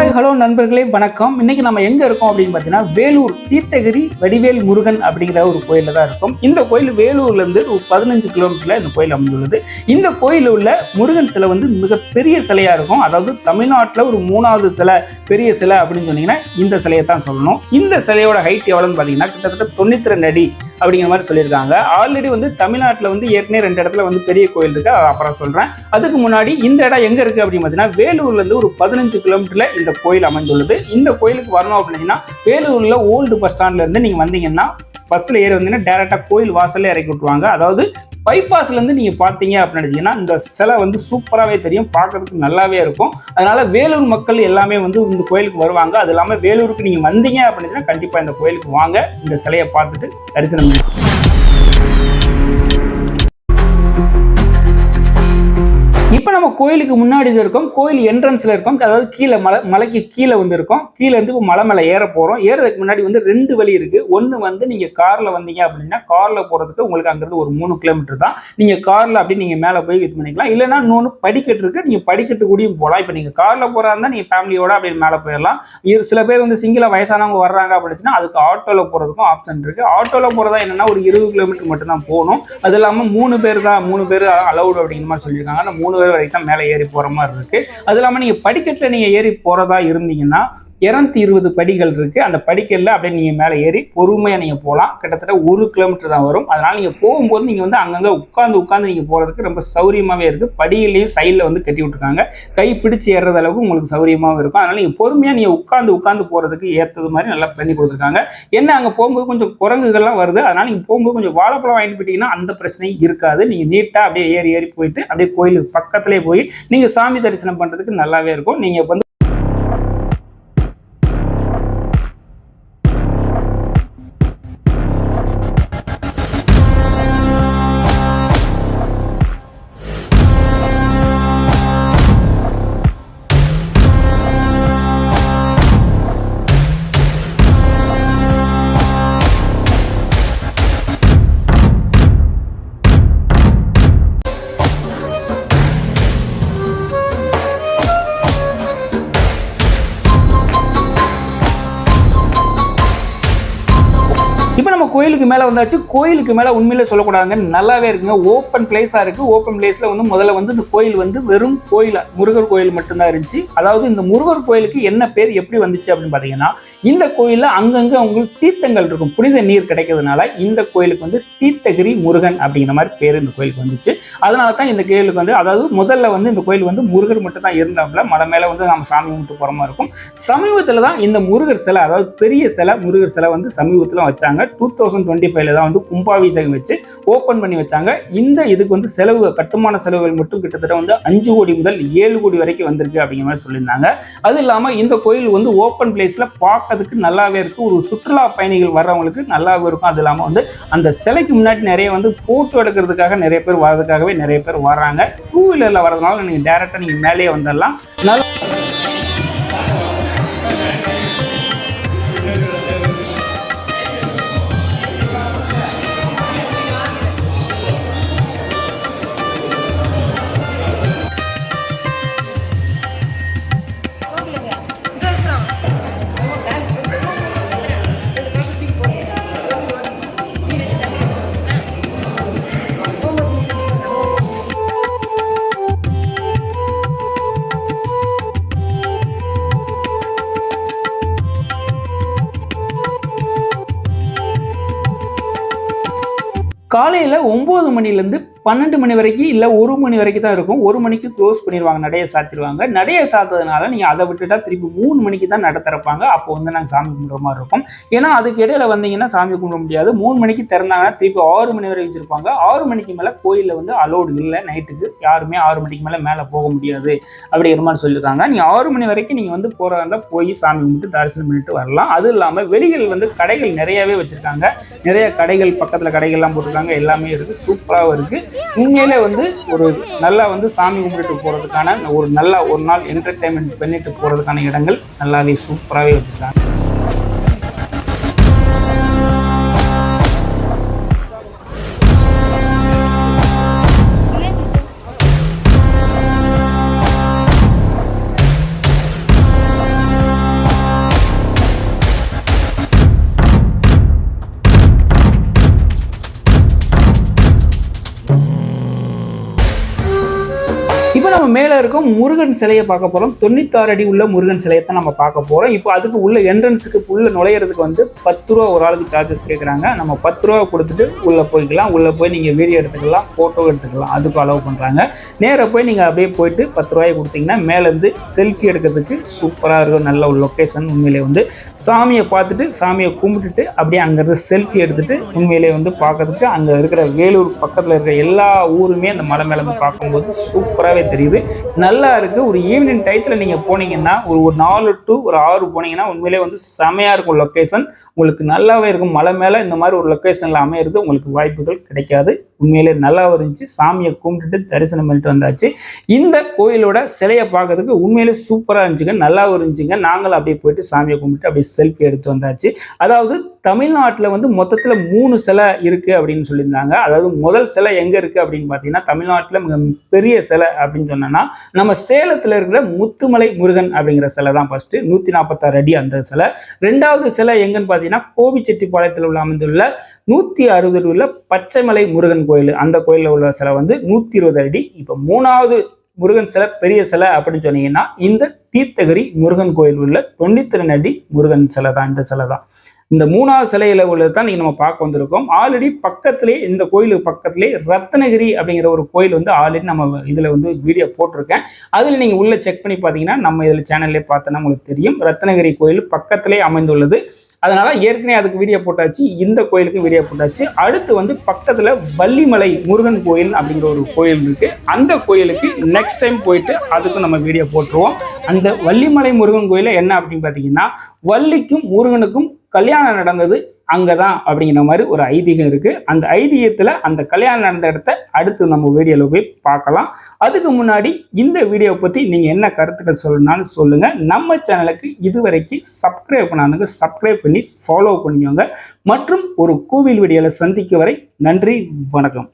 Hi hello நண்பர்களே வணக்கம். இன்னைக்கு நம்ம எங்க இருக்கோம் அப்படின்னு பார்த்தீங்கன்னா வேலூர் தீர்த்தகிரி வடிவேல் முருகன் அப்படிங்கிற ஒரு கோயிலில் தான் இருக்கும். இந்த கோயில் வேலூர்ல இருந்து ஒரு 15 கிலோமீட்டர்ல இந்த கோயில் அமைந்துள்ளது. இந்த கோயிலில் உள்ள முருகன் சிலை வந்து மிகப்பெரிய சிலையா இருக்கும். அதாவது தமிழ்நாட்டில் ஒரு 3வது சிலை, பெரிய சிலை அப்படின்னு சொன்னீங்கன்னா இந்த சிலையை தான் சொல்லணும். இந்த சிலையோட ஹைட் எவ்வளோன்னு பார்த்தீங்கன்னா கிட்டத்தட்ட 92 அடி அப்படிங்கிற மாதிரி சொல்லியிருக்காங்க. ஆல்ரெடி வந்து தமிழ்நாட்டில் வந்து ஏற்கனவே 2 இடத்துல வந்து பெரிய கோயில் இருக்கு, அப்புறம் சொல்றேன். அதுக்கு முன்னாடி இந்த இடம் எங்க இருக்கு அப்படின்னு பார்த்தீங்கன்னா வேலூர்ல இருந்து ஒரு 15 கிலோமீட்டர்ல இந்த கோயில் அமைந்துள்ளது. இந்த கோயிலுக்கு வரணும் அப்படின்னா வேலூர்ல ஓல்டு பஸ் ஸ்டாண்ட்ல இருந்து நீங்க வந்தீங்கன்னா பஸ்ல ஏறி வந்தீங்கன்னா டைரக்டா கோயில் வாசல்ல இறக்கி விட்டுருவாங்க. அதாவது பைபாஸ்ல இருந்து நீங்க பாத்தீங்க அப்படின்னு நினைச்சீங்கன்னா இந்த சிலை வந்து சூப்பராகவே தெரியும், பார்க்கறதுக்கு நல்லாவே இருக்கும். அதனால வேலூர் மக்கள் எல்லாமே வந்து இந்த கோயிலுக்கு வருவாங்க. அது இல்லாமல் வேலூருக்கு நீங்க வந்தீங்க அப்படின்னா கண்டிப்பா இந்த கோயிலுக்கு வாங்க, இந்த சிலையை பார்த்துட்டு தரிசனம் பண்ணி. இப்போ நம்ம கோயிலுக்கு முன்னாடி இருக்கோம், கோயில் என்ட்ரன்ஸ்ல இருக்கோம். அதாவது கீழே மலைக்கு கீழே வந்து இருக்கோம். கீழே இருந்து இப்போ மலை மேலே ஏற போறோம். ஏறதுக்கு முன்னாடி வந்து 2 வழி இருக்கு. ஒன்று வந்து நீங்க கார்ல வந்தீங்க அப்படின்னா கார்ல போறதுக்கு உங்களுக்கு அங்கிருந்து ஒரு 3 கிலோமீட்டர் தான். நீங்க கார்ல அப்படி நீங்க மேலே போய் இது பண்ணிக்கலாம். இல்லைன்னா இன்னொன்று படிக்கட்டு இருக்கு, நீங்க படிக்கட்டு கூடயும் போகலாம். இப்போ நீங்க கார்ல போறா இருந்தா நீங்க ஃபேமிலியோட அப்படி மேலே போயிடலாம். சில பேர் வந்து சிங்கிளா வயசானவங்க வர்றாங்க அப்படின்னா அதுக்கு ஆட்டோல போறதுக்கும் ஆப்ஷன் இருக்கு. ஆட்டோல போறதா என்னன்னா ஒரு 20 கிலோமீட்டர் மட்டும் தான் போகணும். அது இல்லாமல் 3 பேர் அலௌடு அப்படிங்கிற மாதிரி சொல்லியிருக்காங்க. அந்த 3 பேர் வரைக்கும் மேலே ஏறி போற மாதிரி இருக்கு. அது இல்லாம நீங்க படிக்கட்டுல நீங்க ஏறி போறதா இருந்தீங்கன்னா 220 படிகள் இருக்கு. அந்த படிக்கல்ல அப்படியே நீங்க மேலே ஏறி பொறுமையா நீங்க போகலாம். கிட்டத்தட்ட 1 கிலோமீட்டர் தான் வரும். அதனால நீங்க போகும்போது நீங்க வந்து அங்கங்க உட்கார்ந்து நீங்க போறதுக்கு ரொம்ப சௌரியமாவே இருக்கு. படியிலையும் சைட்ல வந்து கட்டி விட்டுருக்காங்க. கை பிடிச்சு ஏறுறது அளவுக்கு உங்களுக்கு சௌரியமாவும் இருக்கும். அதனால நீங்க பொறுமையா நீங்க உட்கார்ந்து போறதுக்கு ஏற்றது மாதிரி நல்லா பண்ணி கொடுத்துருக்காங்க. என்ன அங்க போகும்போது கொஞ்சம் குரங்குகள்லாம் வருது. அதனால நீங்க போகும்போது கொஞ்சம் வாழைப்பழம் வாங்கிட்டு போயிட்டீங்கன்னா அந்த பிரச்சனையும் இருக்காது. நீங்க நீட்டா அப்படியே ஏறி போயிட்டு அப்படியே கோயிலுக்கு பக்கத்திலே போய் நீங்க சாமி தரிசனம் பண்றதுக்கு நல்லாவே இருக்கும். நீங்க வந்து இப்போ நம்ம கோயிலுக்கு மேலே வந்தாச்சு. கோயிலுக்கு மேலே உண்மையிலே சொல்லக்கூடாதுங்க, நல்லாவே இருக்குங்க. ஓப்பன் பிளேஸாக இருக்குது. ஓப்பன் பிளேஸில் வந்து முதல்ல வந்து இந்த கோயில் வந்து வெறும் கோயில், முருகர் கோயில் மட்டும்தான் இருந்துச்சு. அதாவது இந்த முருகர் கோயிலுக்கு என்ன பேர் எப்படி வந்துச்சு அப்படின்னு பார்த்தீங்கன்னா இந்த கோயிலில் அங்கங்கே உங்களுக்கு தீர்த்தங்கள் இருக்கும், புனித நீர் கிடைக்கிறதுனால இந்த கோயிலுக்கு வந்து தீர்த்தகிரி முருகன் அப்படிங்கிற மாதிரி பேர் இந்த கோயிலுக்கு வந்துச்சு. அதனால தான் இந்த கோயிலுக்கு வந்து அதாவது முதல்ல வந்து இந்த கோயில் வந்து முருகர் மட்டும் தான் இருந்தாப்புல, மலை மேலே வந்து நம்ம சாமி கும்பிட்டு போகிற மாதிரி இருக்கும். சமீபத்தில் தான் இந்த முருகர் சிலை, அதாவது பெரிய சிலை முருகர் சிலை வந்து சமீபத்தில் வச்சாங்க. 2025 தான் வந்து கும்பாபிஷேகம் வச்சு ஓபன் பண்ணி வச்சாங்க. இந்த இதுக்கு வந்து கட்டுமான செலவுகள் மட்டும் கிட்டத்தட்ட வந்து 5 கோடி முதல் 7 கோடி வரைக்கும் வந்திருக்கு அப்படிங்கிற மாதிரி சொல்லியிருந்தாங்க. அது இல்லாம இந்த கோயில் வந்து ஓப்பன் பிளேஸ்ல பார்க்கறதுக்கு நல்லாவே இருக்கு. ஒரு சுற்றுலா பயணிகள் வர்றவங்களுக்கு நல்லாவே இருக்கும். அது இல்லாம வந்து அந்த சிலைக்கு முன்னாடி நிறைய வந்து போட்டோ எடுக்கிறதுக்காக நிறைய பேர் வர்றதுக்காகவே நிறைய பேர் வர்றாங்க. 2 வீலர்ல வர்றதுனால நீங்க டைரக்டா நீங்க மேலேயே வந்துடலாம். காலையில் 9 மணிலேருந்து 12 மணி வரைக்கும் இல்லை 1 மணி வரைக்கும் தான் இருக்கும். 1 மணிக்கு க்ளோஸ் பண்ணிடுவாங்க, நடையை சாத்திடுவாங்க. நடையை சாத்ததுனால நீங்கள் அதை விட்டுட்டா திருப்பி 3 மணிக்கு தான் நட திறப்பாங்க. அப்போ வந்து நாங்கள் சாமி கும்பிட்ற மாதிரி இருக்கும். ஏன்னா அதுக்கு இடையில வந்தீங்கன்னா சாமி கும்பிட முடியாது. 3 மணிக்கு திறந்தாங்கன்னா திருப்பி 6 மணி வரை வச்சிருப்பாங்க. 6 மணிக்கு மேலே கோயிலில் வந்து அலோடு இல்லை. நைட்டுக்கு யாருமே 6 மணிக்கு மேலே போக முடியாது அப்படிங்கிற மாதிரி சொல்லியிருக்காங்க. நீங்கள் 6 மணி வரைக்கும் நீங்கள் வந்து போகிறதா இருந்தால் போய் சாமி கும்பிட்டு தரிசனம் பண்ணிட்டு வரலாம். அதுவும் இல்லாமல் வெளிகள் வந்து கடைகள் நிறையவே வச்சுருக்காங்க. நிறைய கடைகள் பக்கத்தில் கடைகள்லாம் போட்டிருக்காங்க. எல்லாமே இருக்குது, சூப்பராகவும் இருக்குது. உண்மையிலே வந்து ஒரு நல்லா வந்து சாமி கும்பிட்டு போகிறதுக்கான ஒரு நல்ல ஒரு நாள் என்டர்டைன்மெண்ட் பண்ணிட்டு போகிறதுக்கான இடங்கள் நல்லாவே சூப்பராகவே வச்சுருக்காங்க. மேல இருக்கும் முருகன் சிலையை பார்க்க போறோம். 96 அடி உள்ள முருகன் சிலையை தான் நம்ம பார்க்க போறோம். இப்போ அதுக்கு உள்ள என்ட்ரன்ஸுக்கு உள்ள நுழையிறதுக்கு வந்து 10 ரூபா ஒரு ஆளுக்கு சார்ஜஸ் கேட்குறாங்க. நம்ம 10 ரூபா கொடுத்துட்டு உள்ள போய்க்கலாம். உள்ள போய் நீங்க வீடியோ எடுத்துக்கலாம், போட்டோ எடுத்துக்கலாம், அதுக்கு அலோவ் பண்றாங்க. நேராக போய் நீங்க அப்படியே போயிட்டு 10 ரூபாயை கொடுத்தீங்கன்னா மேல இருந்து செல்ஃபி எடுக்கிறதுக்கு சூப்பரா இருக்கும். நல்ல ஒரு லொக்கேஷன். உண்மையிலே வந்து சாமியை பார்த்துட்டு சாமியை கும்பிட்டுட்டு அப்படியே அங்கிருந்து செல்ஃபி எடுத்துட்டு உண்மையிலே வந்து பார்க்கறதுக்கு அங்க இருக்கிற வேலூர் பக்கத்துல இருக்கிற எல்லா ஊருமே அந்த மலை மேல இருந்து பார்க்கும்போது சூப்பராகவே தெரியுது. நல்லா இருக்கு. ஒரு ஈவினிங் டயத்தில் நீங்கள் போனீங்கன்னா ஒரு 4 to 6 போனீங்கன்னா உண்மையிலே வந்து செமையாக இருக்கும் லொக்கேஷன். உங்களுக்கு நல்லாவே இருக்கும். மலை மேலே இந்த மாதிரி ஒரு லொக்கேஷனில் அமையிறது உங்களுக்கு வாய்ப்புகள் கிடைக்காது. உண்மையிலே நல்லா இருந்துச்சு. சாமியை கும்பிட்டுட்டு தரிசனம் பண்ணிட்டு வந்தாச்சு. இந்த கோயிலோட சிலையை பார்க்கறதுக்கு உண்மையிலே சூப்பராக இருந்துச்சுங்க. நல்லாவும் இருந்துச்சுங்க. நாங்களும் அப்படியே போயிட்டு சாமியை கும்பிட்டு அப்படியே செல்ஃபி எடுத்து வந்தாச்சு. அதாவது தமிழ்நாட்டில் வந்து மொத்தத்தில் 3 சிலை இருக்குது அப்படின்னு சொல்லியிருந்தாங்க. அதாவது முதல் சிலை எங்கே இருக்குது அப்படின்னு பார்த்தீங்கன்னா தமிழ்நாட்டில் மிக பெரிய சிலை அப்படின்னு சொன்னோன்னா நம்ம சேலத்தில் இருக்கிற முத்துமலை முருகன் அப்படிங்கிற சிலை தான் ஃபஸ்ட்டு. 146 அடி அந்த சிலை. ரெண்டாவது சிலை எங்கன்னு பார்த்தீங்கன்னா கோபிச்செட்டிப்பாளையத்தில் உள்ள அமைந்துள்ள 160 அடி உள்ள பச்சைமலை முருகன் கோயில். அந்த கோயிலில் உள்ள சிலை வந்து 120 அடி. இப்போ 3வது முருகன் சிலை பெரிய சிலை அப்படின்னு சொன்னீங்கன்னா இந்த தீர்த்தகிரி முருகன் கோயில் உள்ள 92 அடி முருகன் சிலை தான். இந்த சிலை தான். இந்த 3வது சிலையில உள்ளது தான் நீங்க நம்ம பார்க்க வந்திருக்கோம். ஆல்ரெடி பக்கத்திலே இந்த கோயிலுக்கு பக்கத்திலே ரத்னகிரி அப்படிங்கிற ஒரு கோயில் வந்து ஆல்ரெடி நம்ம இதுல வந்து வீடியோ போட்டிருக்கேன். அதில் நீங்க உள்ள செக் பண்ணி பார்த்தீங்கன்னா நம்ம இதில் சேனல்லே பார்த்தோன்னா உங்களுக்கு தெரியும். ரத்னகிரி கோயில் பக்கத்திலே அமைந்துள்ளது. அதனால ஏற்கனவே அதுக்கு வீடியோ போட்டாச்சு. இந்த கோயிலுக்கு வீடியோ போட்டாச்சு. அடுத்து வந்து பக்கத்துல வள்ளிமலை முருகன் கோயில் அப்படிங்கிற ஒரு கோயில் இருக்கு. அந்த கோயிலுக்கு நெக்ஸ்ட் டைம் போயிட்டு அதுக்கு நம்ம வீடியோ போட்டுருவோம். அந்த வள்ளிமலை முருகன் கோயில என்ன அப்படின்னு பார்த்தீங்கன்னா வள்ளிக்கும் முருகனுக்கும் கல்யாணம் நடந்தது அங்கதான் அப்படிங்கிற மாதிரி ஒரு ஐதீகம் இருக்கு. அந்த ஐதீகத்துல அந்த கல்யாணம் நடந்த இடத்த அடுத்து நம்ம வீடியோல போய் பார்க்கலாம். அதுக்கு முன்னாடி இந்த வீடியோ பத்தி நீங்க என்ன கருத்துக்கள் சொல்லணும்னாலும் சொல்லுங்க. நம்ம சேனலுக்கு இதுவரைக்கும் சப்ஸ்கிரைப் பண்ணாங்க, சப்ஸ்கிரைப் பண்ணி ஃபாலோ பண்ணிக்கோங்க. மற்றும் ஒரு கோவில் வீடியோல சந்திக்கும் வரை நன்றி, வணக்கம்.